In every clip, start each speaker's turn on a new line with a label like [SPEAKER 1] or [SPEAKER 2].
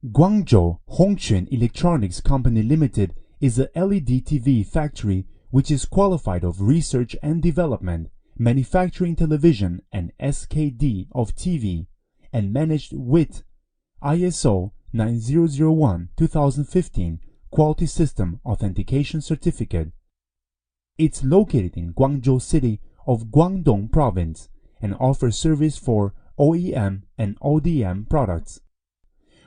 [SPEAKER 1] Guangzhou Hongxun Electronics Company Limited is a LED TV factory which is qualified of research and development, manufacturing television and SKD of TV, and managed with ISO 9001-2015 Quality System Authentication Certificate. It's located in Guangzhou City of Guangdong Province and offers service for OEM and ODM products.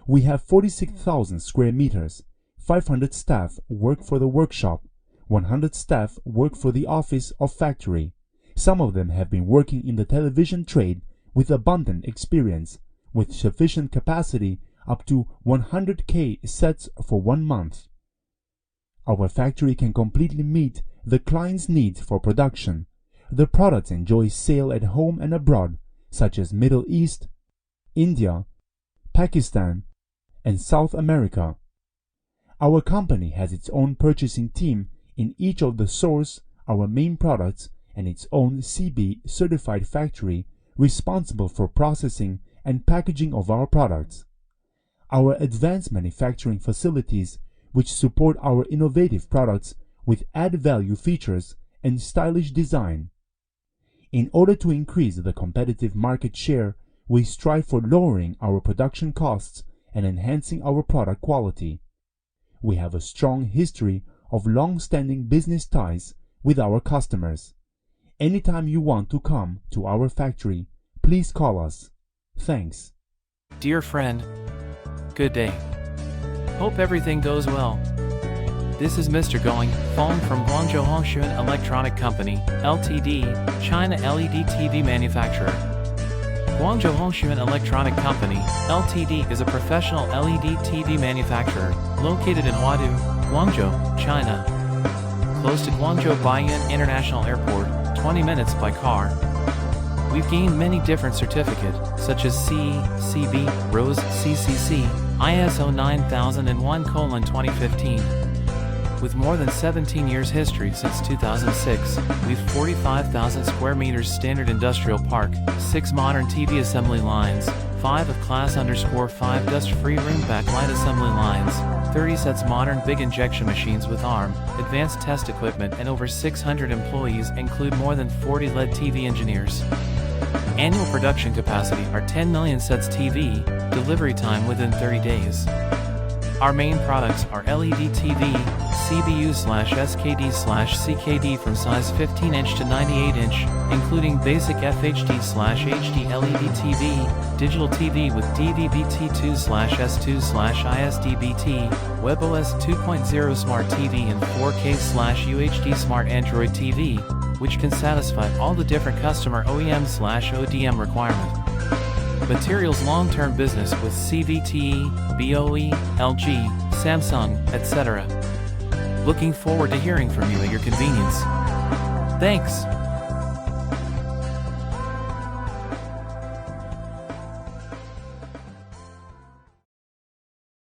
[SPEAKER 1] We have 46,000 square meters, 500 staff work for the workshop, 100 staff work for the office of factory. Some of them have been working in the television trade with abundant experience, with sufficient capacity up to 100K sets for 1 month. Our factory can completely meet the client's needs for production. The products enjoy sale at home and abroad, such as Middle East, India, Pakistan, and South America. Our company has its own purchasing team in each of the source our main products and its own CB certified factory responsible for processing and packaging of our products. Our advanced manufacturing facilities which support our innovative products with add-value features and stylish design. In order to increase the competitive market share, we strive for lowering our production costs and enhancing our product quality. We have a strong history of long-standing business ties with our customers. Anytime you want to come to our factory, please call us. Thanks.
[SPEAKER 2] Dear friend, good day. Hope everything goes well. This is Mr. Going, phone from Guangzhou Hongxun Electronic Company, Ltd., China LED TV manufacturer. Guangzhou Hongxun Electronic Company, Ltd. is a professional LED TV manufacturer, located in Huadu, Guangzhou, China. Close to Guangzhou Baiyun International Airport, 20 minutes by car. We've gained many different certificates, such as C, CB, ROSE, CCC, ISO 9001:2015. With more than 17 years history since 2006, we've 45,000 square meters standard industrial park, 6 modern TV assembly lines, 5 of class _5 dust-free room backlight assembly lines, 30 sets modern big injection machines with ARM, advanced test equipment, and over 600 employees include more than 40 LED TV engineers. Annual production capacity are 10 million sets TV, delivery time within 30 days. Our main products are LED TV, CBU/SKD/CKD from size 15-inch to 98-inch, including basic FHD/HD LED TV, digital TV with DVB-T2/S2/ISDB-T, WebOS 2.0 Smart TV and 4K/UHD Smart Android TV, which can satisfy all the different customer OEM/ODM requirements. Materials long-term business with CVTE, BOE, LG, Samsung, etc. Looking forward to hearing from you at your convenience. Thanks.